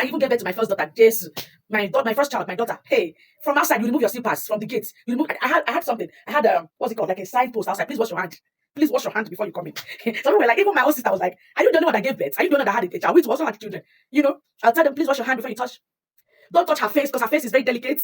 I even gave birth to my first daughter, Jesus, my first child, my daughter, hey, from outside, you remove your slippers from the gate. You remove. I had something. I had what's it called, like a signpost outside. Please wash your hand. Please wash your hand before you come in. Some people were like, even my own sister was like, "Are you the only one that gave birth? Are you the only one that had a child? We also had children." I'll tell them, please wash your hand before you touch. Don't touch her face because her face is very delicate.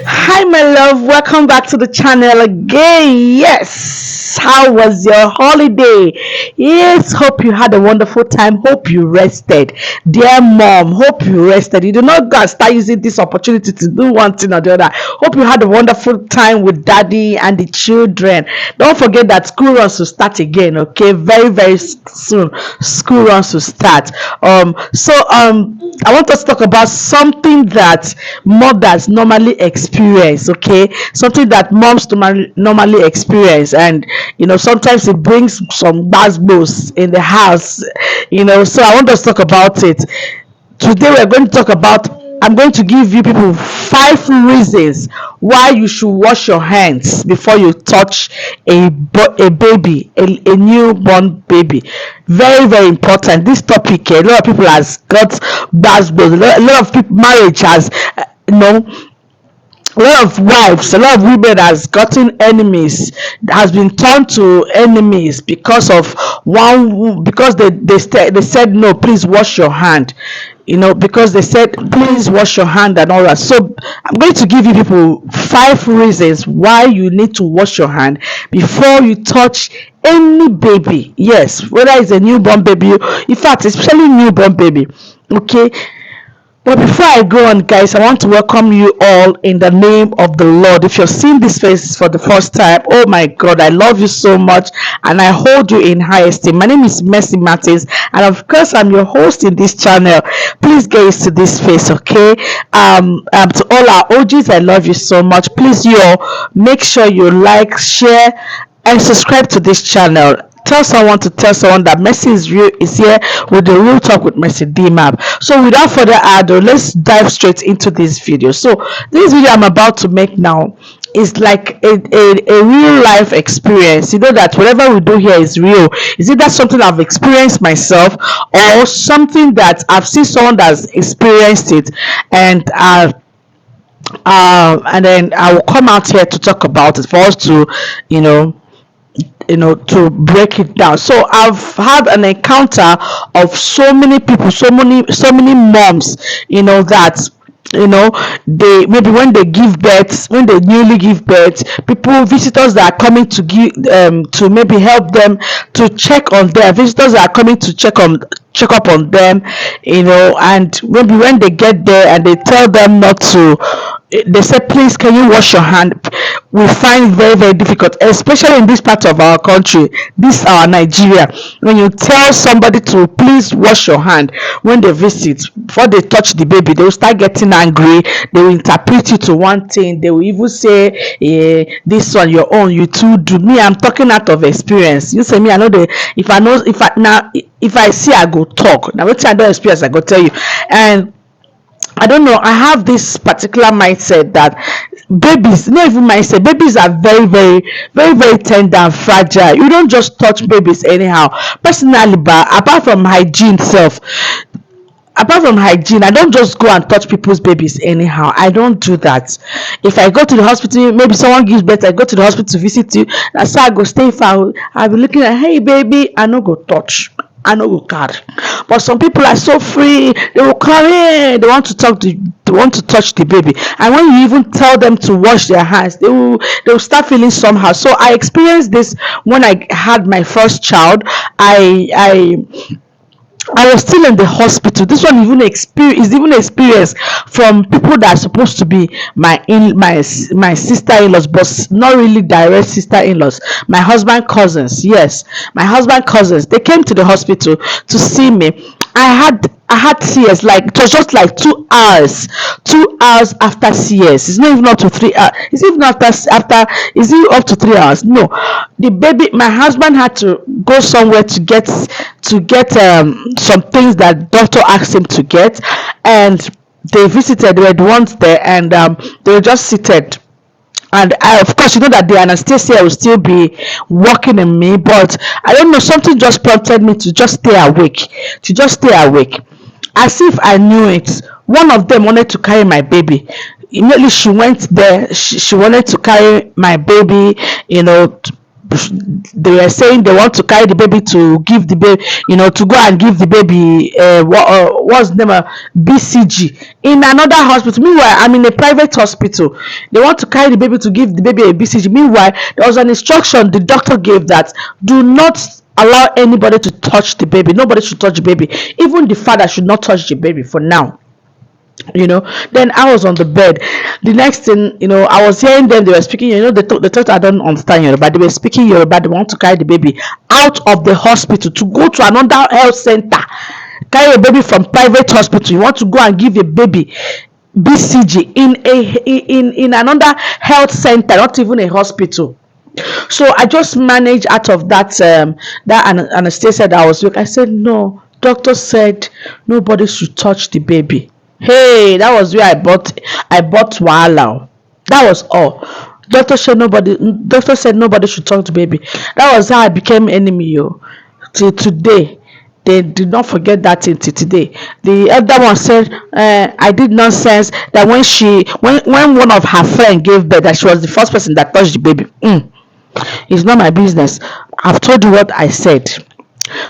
Hi, my love. Welcome back to the channel again. Yes. How was your holiday? Yes. Hope you had a wonderful time. Hope you rested. Dear mom, hope you rested. You do not go and start using this opportunity to do one thing or the other. Hope you had a wonderful time with daddy and the children. Don't forget that school runs to start again. Okay. Very, very soon. School runs to start. I want us to talk about something that mothers normally experience. Okay, something that moms normally experience, and sometimes it brings some buzz in the house. So I want us to talk about it today. We're going to talk about, I'm going to give you people 5 reasons why you should wash your hands before you touch a baby, a newborn baby. Very, very important. This topic, a lot of people has got buzzwords. A lot of people, marriage has, a lot of wives, a lot of women has gotten enemies, has been turned to enemies because of because they said no, please wash your hand, because they said please wash your hand and all that. So I'm going to give you people 5 reasons why you need to wash your hand before you touch any baby. Yes, whether it's a newborn baby, in fact especially newborn baby. Okay, but before I go on, guys, I want to welcome you all in the name of the Lord. If you're seeing this face for the first time, oh my God, I love you so much and I hold you in high esteem. My name is Mercy Martins, and of course, I'm your host in this channel. Please get used to this face, okay? To all our OGs, I love you so much. Please, you all, make sure you like, share, and subscribe to this channel. Tell someone to tell someone that Mercy is here with the Real Talk with mercydimarb. So without further ado, let's dive straight into this video. So this video I'm about to make now is like a real life experience. You know that whatever we do here is real. Is it that something I've experienced myself, or something that I've seen someone that's experienced it, and then I will come out here to talk about it for us to to break it down. So I've had an encounter of so many people, so many moms, that they maybe when they give birth, when they newly give birth, visitors that are coming to give to maybe help them, to check on them, visitors that are coming to check up on them, and maybe when they get there and they tell them not to, they say please can you wash your hand. We find it very, very difficult, especially in this part of our country, this our Nigeria. When you tell somebody to please wash your hand when they visit, before they touch the baby, they will start getting angry. They will interpret you to one thing. They will even say, this one your own, you too do. Me, I'm talking out of experience. You say me, I know if I see, I go talk. Now what I don't experience, I go tell you. And I don't know, I have this particular mindset that babies, not even mindset, babies are very, very, very, very tender and fragile. You don't just touch babies anyhow. Personally, but apart from hygiene, I don't just go and touch people's babies anyhow. I don't do that. If I go to the hospital, maybe someone gives birth, I go to the hospital to visit you, that's how I go stay far. I'll be looking at, hey baby, I no go touch, I know will carry. But some people are so free, they will come in, they want to touch the baby, and when you even tell them to wash their hands, they will start feeling somehow. So I experienced this when I had my first child. I was still in the hospital. This one even experienced from people that are supposed to be my sister-in-laws, but not really direct sister-in-laws. My husband cousins, yes, my husband cousins. They came to the hospital to see me. I had CS, like it was just like 2 hours. 2 hours after CS. It's not even up to 3 hours. It's even after. Is it up to 3 hours? No. The baby, my husband had to go somewhere to get some things that doctor asked him to get, and they visited. They were the ones there, and they were just seated And of course, you know that the anesthesia will still be working in me, but I don't know, something just prompted me to just stay awake, to just stay awake, as if I knew it. One of them wanted to carry my baby. Immediately she went there, she wanted to carry my baby, you know. They were saying they want to carry the baby to give the baby, to go and give the baby, what's the name, BCG in another hospital. Meanwhile, I'm in a private hospital. They want to carry the baby to give the baby a BCG. Meanwhile, there was an instruction the doctor gave that do not allow anybody to touch the baby. Nobody should touch the baby. Even the father should not touch the baby for now. Then I was on the bed. The next thing, I was hearing them. They were speaking, they thought I don't understand Yoruba. They were speaking Yoruba. They want to carry the baby out of the hospital to go to another health center. Carry a baby from private hospital. You want to go and give a baby BCG in another health center, not even a hospital. So I just managed out of that anesthesia that I was with. I said, no, doctor said nobody should touch the baby. Hey, that was where I bought wahala. That was all. Doctor said nobody should touch the baby. That was how I became enemy, yo. Till today. They did not forget that thing till today. The elder one said, I did nonsense that when one of her friend gave birth, that she was the first person that touched the baby. It's not my business. I've told you what I said.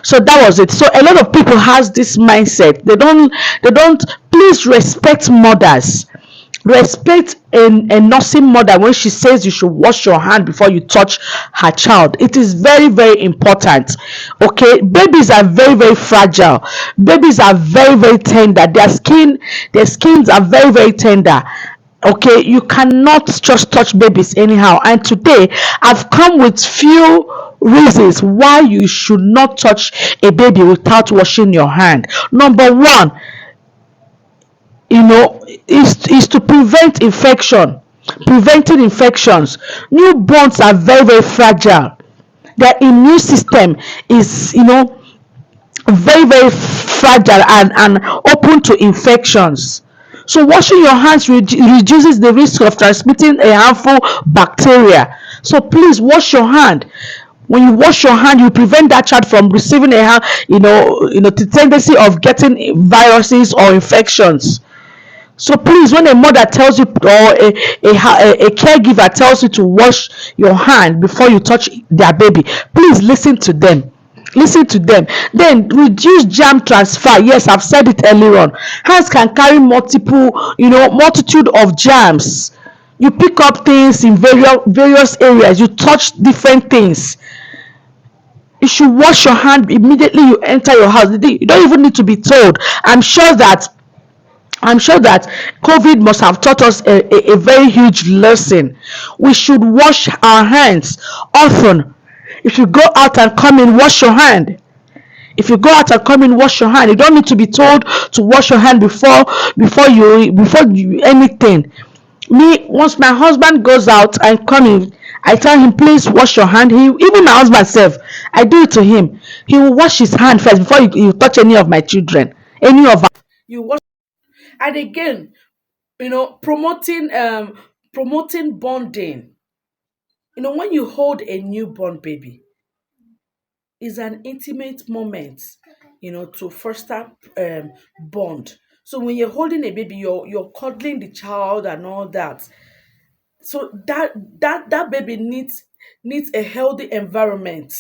So that was it. So a lot of people has this mindset. They don't please respect mothers. Respect a nursing mother when she says you should wash your hand before you touch her child. It is very, very important. Okay, babies are very, very fragile. Babies are very, very tender. Their skins are very, very tender. Okay, you cannot just touch babies anyhow. And today I've come with few reasons why you should not touch a baby without washing your hand. Number one, is to prevent infection. Preventing infections. Newborns are very, very fragile. Their immune system is, very, very fragile and open to infections. So washing your hands reduces the risk of transmitting a harmful bacteria. So please wash your hand. When you wash your hand, you prevent that child from receiving the tendency of getting viruses or infections. So please, when a mother tells you, or a caregiver tells you to wash your hand before you touch their baby, please listen to them. Listen to them. Then reduce germ transfer. Yes, I've said it earlier on. Hands can carry multitude of germs. You pick up things in various areas. You touch different things. You should wash your hand immediately you enter your house. You don't even need to be told. I'm sure that COVID must have taught us a very huge lesson. We should wash our hands often. If you go out and come in, wash your hand. If you go out and come in, wash your hand. You don't need to be told to wash your hand before you anything. Me, once my husband goes out and come in, I tell him, please wash your hand. Even my husband self, I do it to him. He will wash his hand first before you touch any of my children, any of our. You wash. And again, promoting bonding. When you hold a newborn baby, is an intimate moment, to foster bond. So when you're holding a baby, you're cuddling the child and all that. So that baby needs a healthy environment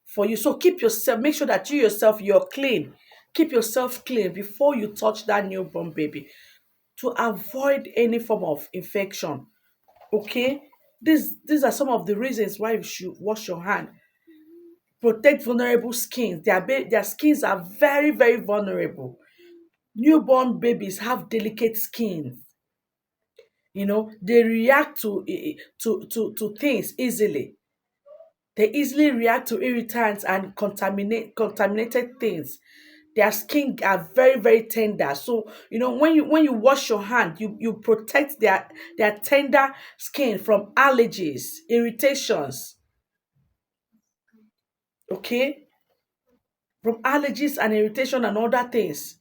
for you. So keep yourself, make sure that you yourself you're clean. Keep yourself clean before you touch that newborn baby to avoid any form of infection. Okay? These are some of the reasons why you should wash your hand. Protect vulnerable skins. Their skins are very, very vulnerable. Newborn babies have delicate skins. They react to things easily. They easily react to irritants and contaminated things. Their skin are very, very tender. So when you wash your hand, you protect their tender skin from allergies, irritations. Okay, from allergies and irritation and other things.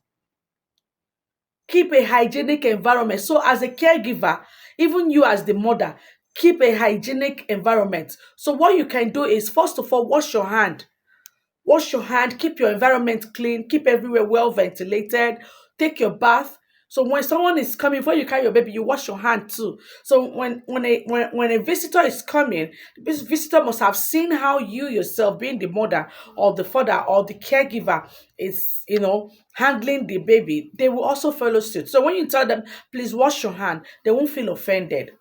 Keep a hygienic environment. So as a caregiver, even you as the mother, keep a hygienic environment. So what you can do is, first of all, wash your hand. Wash your hand, keep your environment clean, keep everywhere well ventilated, take your bath. So when someone is coming, before you carry your baby, you wash your hand too. So when a visitor is coming, this visitor must have seen how you yourself, being the mother or the father or the caregiver, is handling the baby. They will also follow suit. So when you tell them, please wash your hand, they won't feel offended.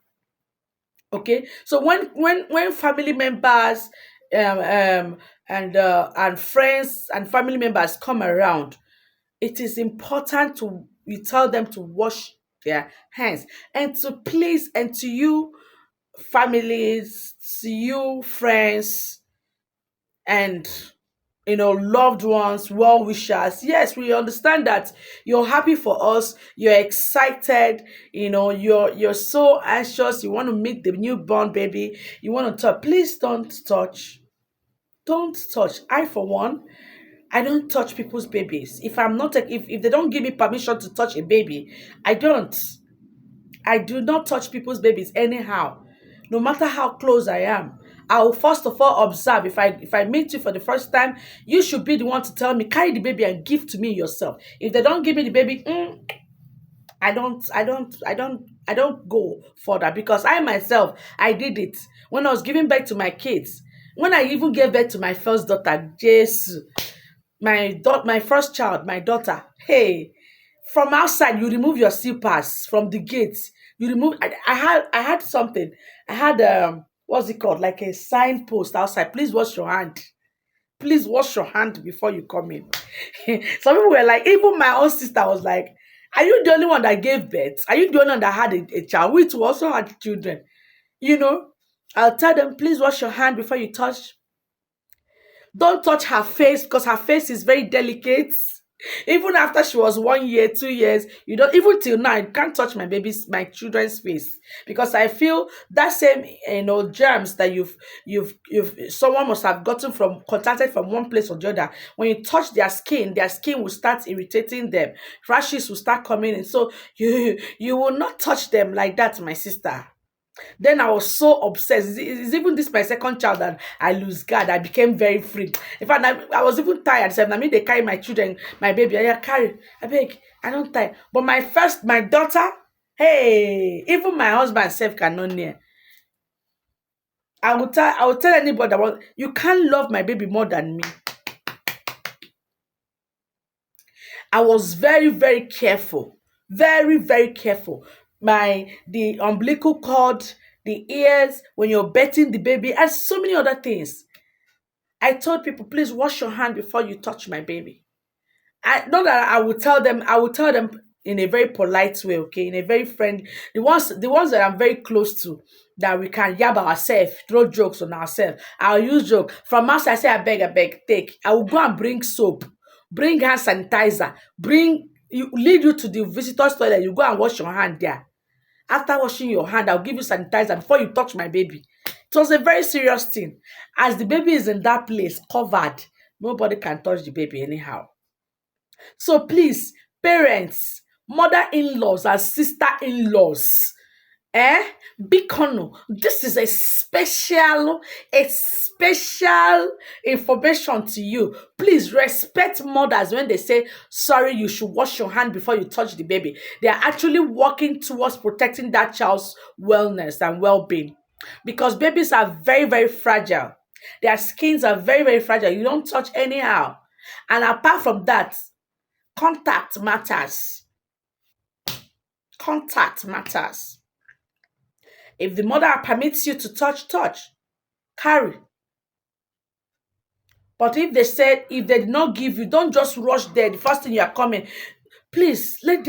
Okay, so when family members um, um and friends and family members come around, it is important to you tell them to wash their hands. And to please, and to you families, to you friends, and loved ones, well wishers, yes, we understand that you're happy for us, you're excited, you're so anxious, you want to meet the newborn baby, you want to touch. Please don't touch. I, for one, I don't touch people's babies. If I'm not if they don't give me permission to touch a baby, I do not touch people's babies anyhow, no matter how close I am. I will first of all observe. If I meet you for the first time, you should be the one to tell me, carry the baby and give to me yourself. If they don't give me the baby, I don't go further, because I myself, I did it when I was giving birth to my kids. When I even gave birth to my first daughter, Jesus, my first child, my daughter. Hey, from outside, you remove your slippers from the gate. You remove. I had something. I had what's it called? Like a signpost outside. Please wash your hand. Please wash your hand before you come in. Some people were like, even my own sister was like, "Are you the only one that gave birth? Are you the only one that had a child? We too also had children." You know, I'll tell them, please wash your hand before you touch. Don't touch her face, because her face is very delicate. Even after she was 1 year, 2 years, you don't, even till now, you can't touch my children's face, because I feel that same germs that someone must have gotten from contacted from one place or the other. When you touch their skin will start irritating them. Rashes will start coming in. So you will not touch them like that, my sister. Then I was so obsessed. It's even this my second child that I lose guard. I became very free. In fact, I was even tired. So I mean, they carry my children, my baby. I carry. I beg. I don't tie. But my daughter, hey, even my husband self cannot near. I will tell anybody about, you can't love my baby more than me. I was very, very careful. Very, very careful. The umbilical cord, the ears, when you're betting the baby, and so many other things. I told people, please wash your hand before you touch my baby. Not that I will tell them in a very polite way, okay, in a very friendly. The ones that I'm very close to, that we can yab ourselves, throw jokes on ourselves. I'll use joke. From us, I say, I beg, take. I will go and bring soap, bring hand sanitizer, lead you to the visitor's toilet. You go and wash your hand there. After washing your hand, I'll give you sanitizer before you touch my baby. It was a very serious thing. As the baby is in that place, covered, nobody can touch the baby anyhow. So please, parents, mother-in-laws and sister-in-laws, eh? Bikono, this is a special information to you. Please respect mothers when they say, sorry, you should wash your hand before you touch the baby. They are actually working towards protecting that child's wellness and well-being. Because babies are very, very fragile. Their skins are very, very fragile. You don't touch anyhow. And apart from that, contact matters. Contact matters. If the mother permits you to touch, carry. But if they did not give you, don't just rush there. The first thing you are coming, please let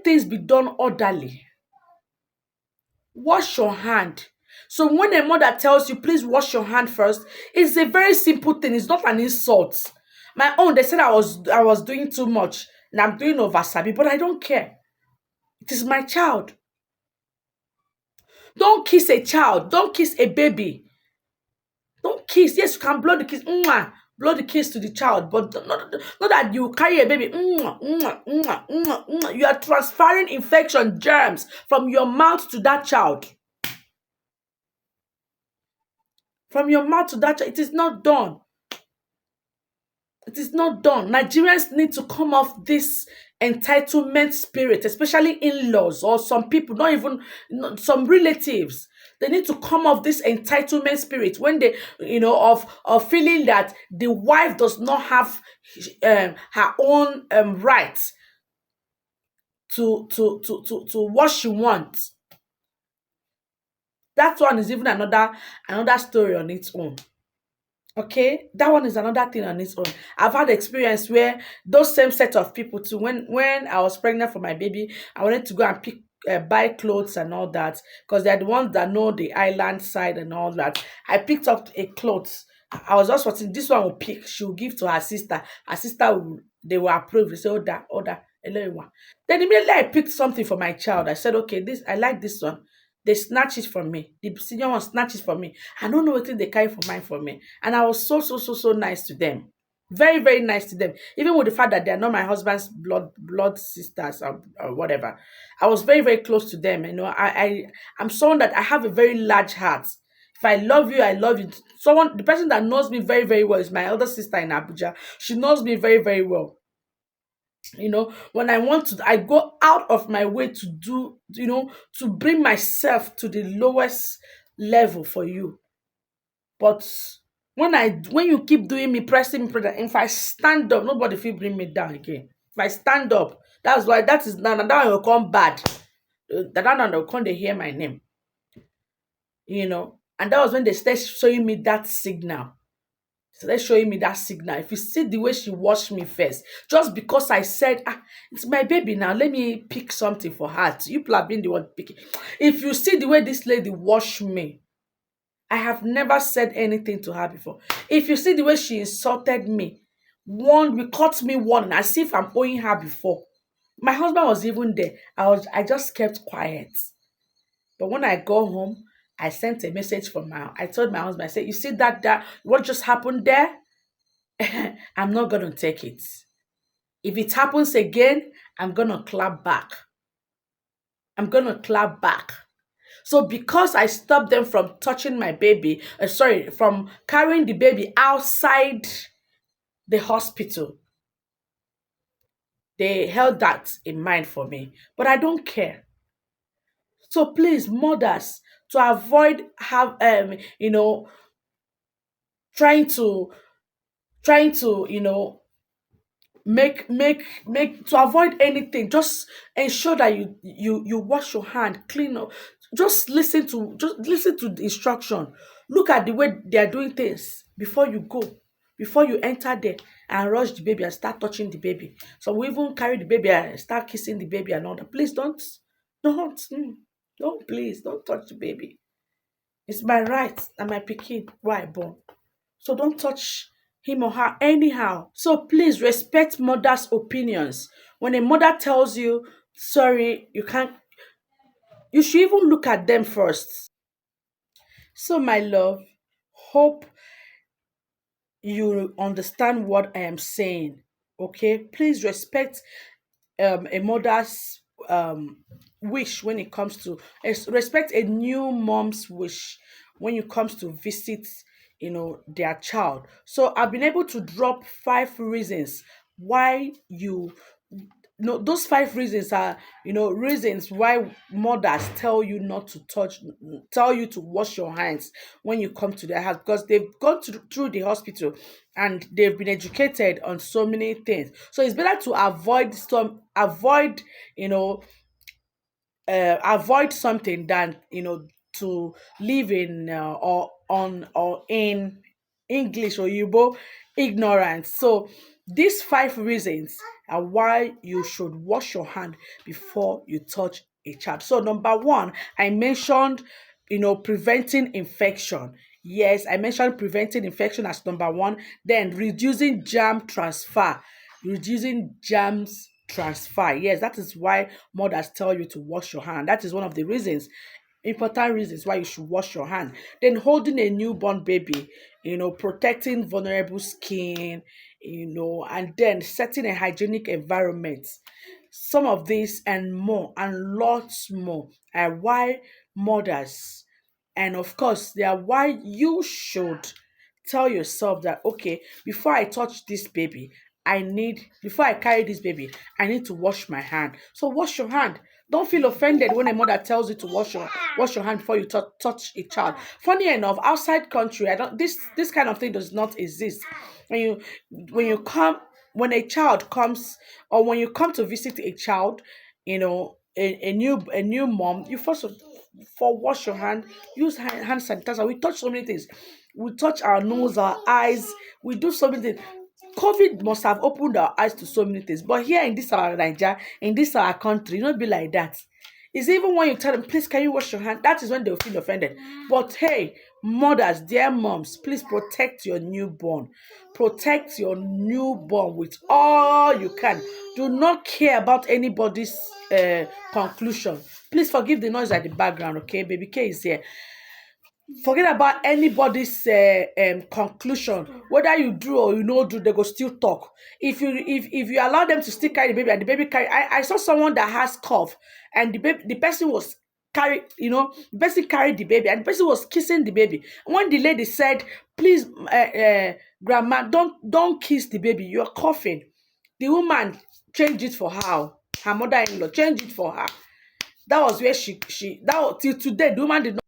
things be done orderly. Wash your hand. So when a mother tells you, please wash your hand first, it's a very simple thing. It's not an insult. My own, they said I was doing too much and I'm doing over sabi, but I don't care. It is my child. Don't kiss a child. Don't kiss a baby. Don't kiss. Yes, you can blow the kiss. Mwah. Blow the kiss to the child, but not that you carry a baby. Mwah, mwah, mwah, mwah, mwah. You are transferring infection germs from your mouth to that child. From your mouth to that child, it is not done. It is not done. Nigerians need to come off this entitlement spirit, especially in-laws or some people, not even some relatives. They need to come off this entitlement spirit when they, of feeling that the wife does not have her own rights to what she wants. That one is even another story on its own. Okay, that one is another thing on its own. I've had experience where those same set of people too. When I was pregnant for my baby, I wanted to go and pick buy clothes and all that because they're the ones that know the island side and all that. I picked up a clothes. I was just watching this one will pick. She will give to her sister. Her sister will, they will approve. They say order. Elewa. Then immediately I picked something for my child. I said, okay, this I like this one. They snatch it from me. The senior one snatch it from me. I don't know what they carry for mine for me. And I was so nice to them. Very, very nice to them. Even with the fact that they are not my husband's blood sisters or whatever. I was very, very close to them. I'm someone that I have a very large heart. If I love you, I love you. The person that knows me very, very well is my elder sister in Abuja. She knows me very, very well. When I want to, I go out of my way to do, to bring myself to the lowest level for you. But when you keep doing me, pressing me, if I stand up, nobody will bring me down again. If I stand up, that's why that is now that one will come bad. That one will come, they hear my name. And that was when they started showing me that signal. So let's showing me that signal. If you see the way she washed me first, just because I said, it's my baby now, let me pick something for her. You people have been the one picking. If you see the way this lady washed me, I have never said anything to her before. If you see the way she insulted me, we caught me one as if I'm owing her before. My husband was even there. I just kept quiet. But when I go home, I sent a message I told my husband, I said, you see that what just happened there? I'm not gonna take it. If it happens again, I'm gonna clap back. I'm gonna clap back. So because I stopped them from touching my baby, from carrying the baby outside the hospital, they held that in mind for me. But I don't care. So please, mothers, to avoid trying to make to avoid anything, just ensure that you wash your hand, clean up, just listen to the instruction, look at the way they are doing things before you go, before you enter there and rush the baby and start touching the baby. So we even carry the baby and start kissing the baby and all that. Please don't please don't touch the baby. It's my right and my pikin why I born. So don't touch him or her anyhow. So please respect mother's opinions. When a mother tells you, sorry, you can't, you should even look at them first. So, my love, hope you understand what I am saying. Okay, please respect a mother's wish when it comes to respect a new mom's wish when it comes to visit their child. So I've been able to drop 5 reasons why you no those 5 reasons are reasons why mothers tell you not to tell you to wash your hands when you come to their house, because they've through the hospital and they've been educated on so many things. So it's better to you know avoid something than to live in or on or in English or Yubo ignorance. So these 5 reasons are why you should wash your hand before you touch a child. So number one, I mentioned preventing infection. Yes, I mentioned preventing infection as number one. Then reducing germs transfer. Yes, that is why mothers tell you to wash your hand. That is one of the reasons, important reasons why you should wash your hand. Then holding a newborn baby, protecting vulnerable skin, and then setting a hygienic environment. Some of this and more and lots more are why mothers And of course, they are why you should tell yourself that, okay, before I touch this baby, before I carry this baby, I need to wash my hand. So wash your hand. Don't feel offended when a mother tells you to wash your hand before you touch a child. Funny enough, outside country, I don't this kind of thing does not exist. When you when you come when a child comes, or when you come to visit a child, a new mom, you first of for wash your hand, use hand sanitizer. We touch so many things. We touch our nose, our eyes. We do so many things. COVID must have opened our eyes to so many things. But here in this our Nigeria, in this our country, not be like that. It's even when you tell them, please, can you wash your hand? That is when they'll feel offended. But hey, mothers, dear moms, please protect your newborn. Protect your newborn with all you can. Do not care about anybody's conclusion. Please forgive the noise at the background, okay? Baby K is here. Forget about anybody's conclusion. Whether you do or you no do, they go still talk. If you allow them to still carry the baby, and the baby carry, I saw someone that has cough, and the person was the person carried the baby, and the person was kissing the baby. When the lady said, please, grandma, don't kiss the baby, you're coughing, the woman changed it for her mother-in-law changed it for her. That was where that was, till today the woman did not.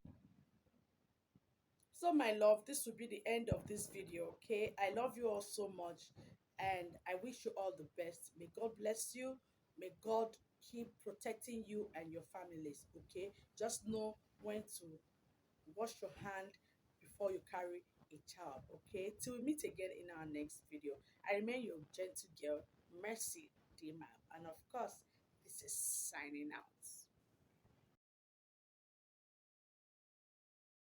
So, my love, this will be the end of this video, okay? I love you all so much, and I wish you all the best. May God bless you. May God keep protecting you and your families, okay? Just know when to wash your hand before you carry a child, okay? Till we meet again in our next video. I remain your gentle girl, Mercy Dimab. And of course, this is signing out.